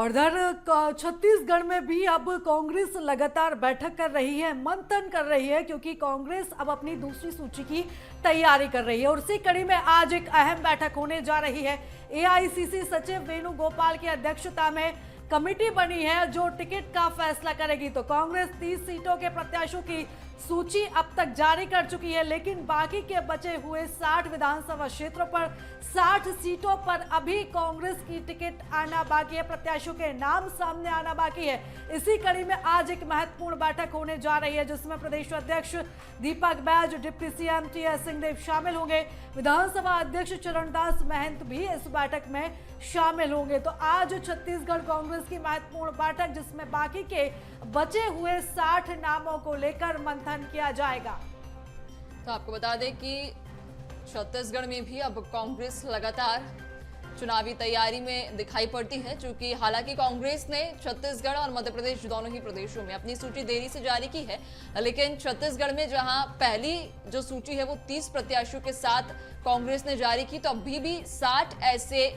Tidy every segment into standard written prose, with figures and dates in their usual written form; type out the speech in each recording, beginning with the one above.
और इधर छत्तीसगढ़ में भी अब कांग्रेस लगातार बैठक कर रही है, मंथन कर रही है, क्योंकि कांग्रेस अब अपनी दूसरी सूची की तैयारी कर रही है। और उसी कड़ी में आज एक अहम बैठक होने जा रही है। एआईसीसी सचिव वेणुगोपाल की अध्यक्षता में कमेटी बनी है जो टिकट का फैसला करेगी। तो कांग्रेस 30 सीटों के प्रत्याशियों की सूची अब तक जारी कर चुकी है, लेकिन बाकी के बचे हुए 60 विधानसभा क्षेत्रों पर 60 सीटों पर अभी कांग्रेस की टिकट आना बाकी है, प्रत्याशियों के नाम सामने आना बाकी है। इसी कड़ी में आज एक महत्वपूर्ण बैठक होने जा रही है, जिसमें प्रदेश अध्यक्ष Deepak Baij, deputy CM TS Singhdeo शामिल होंगे। विधानसभा अध्यक्ष चरणदास महंत भी इस बैठक में शामिल होंगे। तो आज छत्तीसगढ़ कांग्रेस की महत्वपूर्ण बैठक, जिसमें बाकी के बचे हुए 60 नामों को लेकर मंथन किया जाएगा। तो आपको बता दें कि छत्तीसगढ़ में भी अब कांग्रेस लगातार चुनावी तैयारी में दिखाई पड़ती है, क्योंकि हालांकि कांग्रेस ने छत्तीसगढ़ और मध्य प्रदेश दोनों ही प्रदेशों में अपनी सूची देरी से जारी की है, लेकिन छत्तीसगढ़ में जहां पहली जो सूची है वो 30 प्रत्याशियों के साथ कांग्रेस ने जारी की, तो अभी भी 60 ऐसे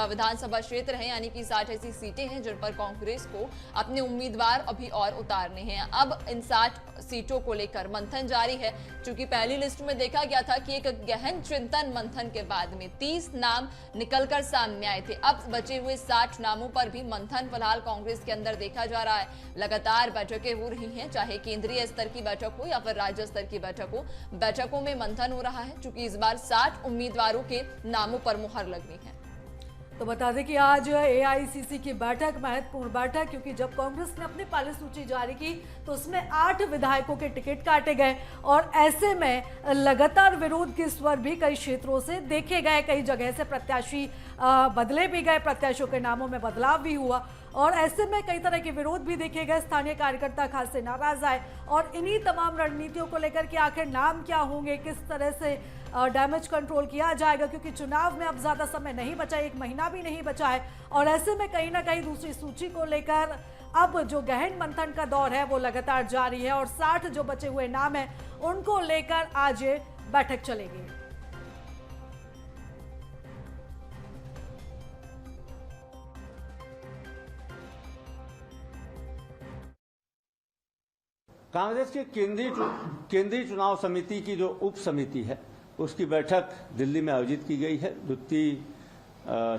विधानसभा क्षेत्र हैं, यानी कि 60 ऐसी सीटें हैं जिन पर कांग्रेस को अपने उम्मीदवार अभी और उतारने हैं। अब इन 60 सीटों को लेकर मंथन जारी है, क्योंकि पहली लिस्ट में देखा गया था कि एक गहन चिंतन मंथन के बाद में 30 नाम निकलकर सामने आए थे। अब बचे हुए 60 नामों पर भी मंथन फिलहाल कांग्रेस के अंदर देखा जा रहा है। लगातार बैठकें हो रही हैं, चाहे केंद्रीय स्तर की बैठक हो या फिर राज्य स्तर की बैठक हो, बैठकों में मंथन हो रहा है, क्योंकि इस बार 60 उम्मीदवारों के नामों पर मुहर लगनी है। तो बता दें कि आज एआईसीसी की बैठक महत्वपूर्ण बैठक, क्योंकि जब कांग्रेस ने अपनी पहली सूची जारी की तो उसमें 8 विधायकों के टिकट काटे गए, और ऐसे में लगातार विरोध के स्वर भी कई क्षेत्रों से देखे गए। कई जगह से प्रत्याशी बदले भी गए, प्रत्याशियों के नामों में बदलाव भी हुआ, और ऐसे में कई तरह के विरोध भी देखे गए। स्थानीय कार्यकर्ता खास से नाराज आए, और इन्हीं तमाम रणनीतियों को लेकर कि आखिर नाम क्या होंगे, किस तरह से डैमेज कंट्रोल किया जाएगा, क्योंकि चुनाव में अब ज्यादा समय नहीं बचा, 1 महीना भी नहीं बचा है। और ऐसे में कहीं ना कहीं दूसरी सूची को लेकर अब जो गहन मंथन का दौर है वो लगातार जारी है, और 60 जो बचे हुए नाम हैं उनको लेकर आज ये बैठक चलेगी। कांग्रेस के केंद्रीय चुनाव समिति की जो उप समिति है उसकी बैठक दिल्ली में आयोजित की गई है। द्वितीय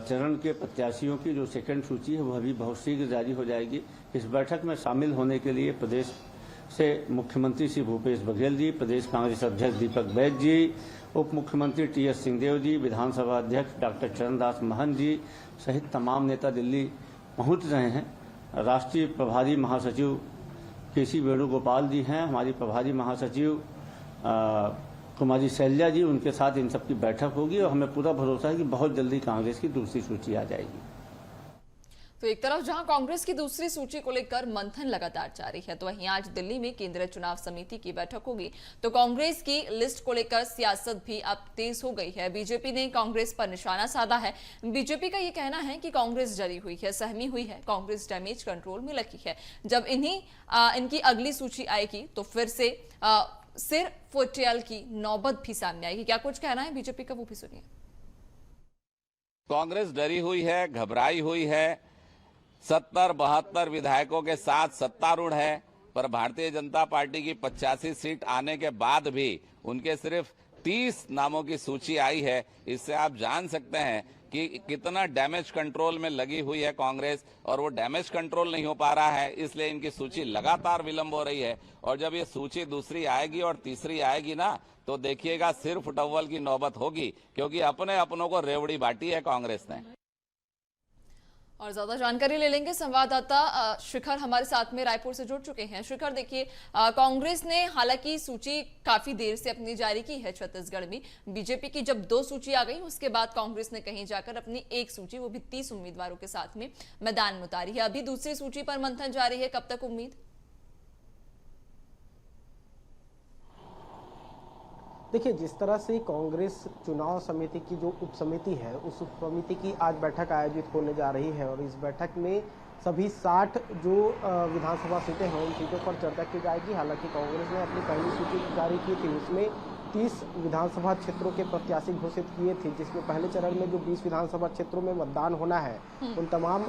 चरण के प्रत्याशियों की जो सेकंड सूची है वह भी बहुत शीघ्र जारी हो जाएगी। इस बैठक में शामिल होने के लिए प्रदेश से मुख्यमंत्री श्री भूपेश बघेल जी, प्रदेश कांग्रेस अध्यक्ष दीपक बैज जी, उप मुख्यमंत्री टीएस सिंहदेव जी, विधानसभा अध्यक्ष डॉक्टर चरणदास महंत जी सहित तमाम नेता दिल्ली पहुंच रहे हैं। राष्ट्रीय प्रभारी महासचिव केसी वेणुगोपाल जी हैं, हमारी प्रभारी महासचिव कुमारी शैलजा जी, उनके साथ इन सब की बैठक होगी, और हमें पूरा भरोसा है कि बहुत जल्दी कांग्रेस की दूसरी सूची आ जाएगी। तो एक तरफ जहां कांग्रेस की दूसरी सूची को लेकर मंथन लगातार जारी है, तो वहीं आज दिल्ली में केंद्रीय चुनाव समिति की बैठक होगी। तो कांग्रेस की लिस्ट को लेकर सियासत भी अब तेज हो गई है। बीजेपी ने कांग्रेस पर निशाना साधा है। बीजेपी का ये कहना है कि कांग्रेस जली हुई है, सहमी हुई है, कांग्रेस डैमेज कंट्रोल में लगी है। जब इनकी अगली सूची आएगी तो फिर से सिर फुटेल की नौबत भी सामने आएगी। क्या कुछ कहना है बीजेपी का, वो भी सुनिए। कांग्रेस डरी हुई है, घबराई हुई है, 70-72 विधायकों के साथ सत्तारूढ़ है, पर भारतीय जनता पार्टी की 85 सीट आने के बाद भी उनके सिर्फ 30 नामों की सूची आई है। इससे आप जान सकते हैं कि कितना डैमेज कंट्रोल में लगी हुई है कांग्रेस, और वो डैमेज कंट्रोल नहीं हो पा रहा है, इसलिए इनकी सूची लगातार विलंब हो रही है। और जब ये सूची दूसरी आएगी और तीसरी आएगी ना, तो देखिएगा सिर फुटअव्वल की नौबत होगी, क्योंकि अपने अपनों को रेवड़ी बांटी है कांग्रेस ने। और ज्यादा जानकारी ले लेंगे, संवाददाता शिखर हमारे साथ में रायपुर से जुड़ चुके हैं। शिखर, देखिए, कांग्रेस ने हालांकि सूची काफी देर से अपनी जारी की है छत्तीसगढ़ में। बीजेपी की जब 2 सूची आ गई, उसके बाद कांग्रेस ने कहीं जाकर अपनी 1 सूची, वो भी 30 उम्मीदवारों के साथ में मैदान में उतारी है। अभी दूसरी सूची पर मंथन जारी है, कब तक उम्मीद? देखिए, जिस तरह से कांग्रेस चुनाव समिति की जो उप समिति है, उस उप समिति की आज बैठक आयोजित होने जा रही है, और इस बैठक में सभी 60 जो विधानसभा सीटें हैं उन सीटों पर चर्चा की जाएगी। हालांकि कांग्रेस ने अपनी पहली सूची जारी की थी, उसमें 30 विधानसभा क्षेत्रों के प्रत्याशी घोषित किए थे, जिसमें पहले चरण में जो 20 विधानसभा क्षेत्रों में मतदान होना है उन तमाम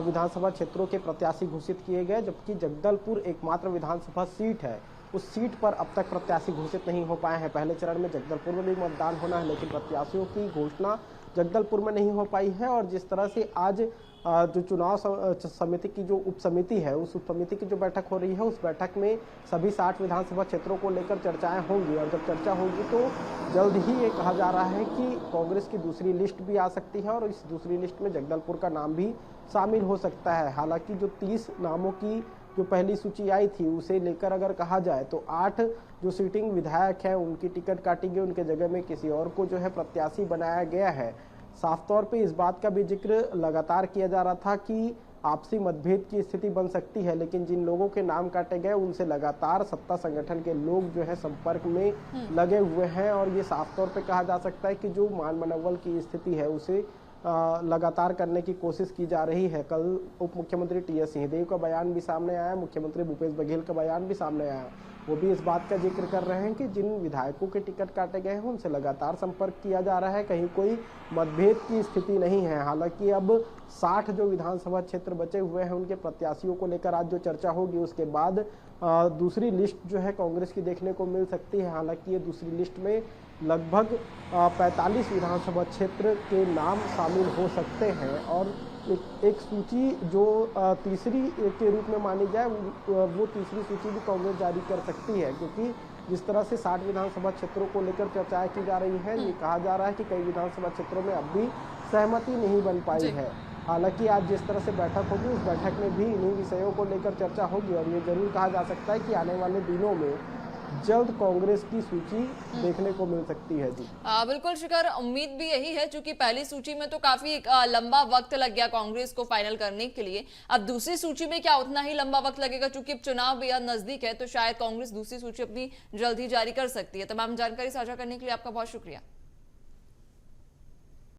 विधानसभा क्षेत्रों के प्रत्याशी घोषित किए गए, जबकि जगदलपुर एकमात्र विधानसभा सीट है, उस सीट पर अब तक प्रत्याशी घोषित नहीं हो पाए हैं। पहले चरण में जगदलपुर में भी मतदान होना है, लेकिन प्रत्याशियों की घोषणा जगदलपुर में नहीं हो पाई है। और जिस तरह से आज जो चुनाव समिति की जो उप समिति है, उस उप समिति की जो बैठक हो रही है, उस बैठक में सभी 60 विधानसभा क्षेत्रों को लेकर चर्चाएं होंगी। और जब चर्चा होगी तो जल्द ही ये कहा जा रहा है कि कांग्रेस की दूसरी लिस्ट भी आ सकती है और इस दूसरी लिस्ट में जगदलपुर का नाम भी शामिल हो सकता है। हालांकि जो 30 नामों की जो पहली सूची आई थी उसे लेकर अगर कहा जाए तो 8 जो सिटिंग विधायक हैं उनकी टिकट काटी गई, उनके जगह में किसी और को जो है प्रत्याशी बनाया गया है। साफ तौर पे इस बात का भी जिक्र लगातार किया जा रहा था कि आपसी मतभेद की स्थिति बन सकती है, लेकिन जिन लोगों के नाम काटे गए उनसे लगातार सत्ता संगठन के लोग जो है संपर्क में लगे हुए हैं। और ये साफ तौर पे कहा जा सकता है कि जो मान मनोबल की स्थिति है उसे लगातार करने की कोशिश की जा रही है। कल उप मुख्यमंत्री टी.एस. सिंहदेव का बयान भी सामने आया, मुख्यमंत्री भूपेश बघेल का बयान भी सामने आया। वो भी इस बात का जिक्र कर रहे हैं कि जिन विधायकों के टिकट काटे गए हैं उनसे लगातार संपर्क किया जा रहा है, कहीं कोई मतभेद की स्थिति नहीं है। हालांकि अब 60 जो विधानसभा क्षेत्र बचे हुए हैं उनके प्रत्याशियों को लेकर आज जो चर्चा होगी उसके बाद दूसरी लिस्ट जो है कांग्रेस की देखने को मिल सकती है। हालांकि ये दूसरी लिस्ट में लगभग 45 विधानसभा क्षेत्र के नाम शामिल हो सकते हैं और एक सूची जो तीसरी के रूप में मानी जाए वो तीसरी सूची भी कांग्रेस जारी कर सकती है, क्योंकि जिस तरह से 60 विधानसभा क्षेत्रों को लेकर चर्चाएं की जा रही है, ये कहा जा रहा है कि कई विधानसभा क्षेत्रों में अब भी सहमति नहीं बन पाई है। हालांकि आज जिस तरह से बैठक होगी उस बैठक में भी इन्हीं विषयों को लेकर चर्चा होगी और ये जरूर कहा जा सकता है कि आने वाले दिनों में जल्द कांग्रेस की सूची देखने को मिल सकती है। जी बिल्कुल शिखर, उम्मीद भी यही है, क्योंकि पहली सूची में तो काफी लंबा वक्त लग गया कांग्रेस को फाइनल करने के लिए। अब दूसरी सूची में क्या उतना ही लंबा वक्त लगेगा, क्योंकि अब चुनाव बेहद नजदीक है, तो शायद कांग्रेस दूसरी सूची अपनी जल्द ही जारी कर सकती है। तमाम जानकारी साझा करने के लिए आपका बहुत शुक्रिया।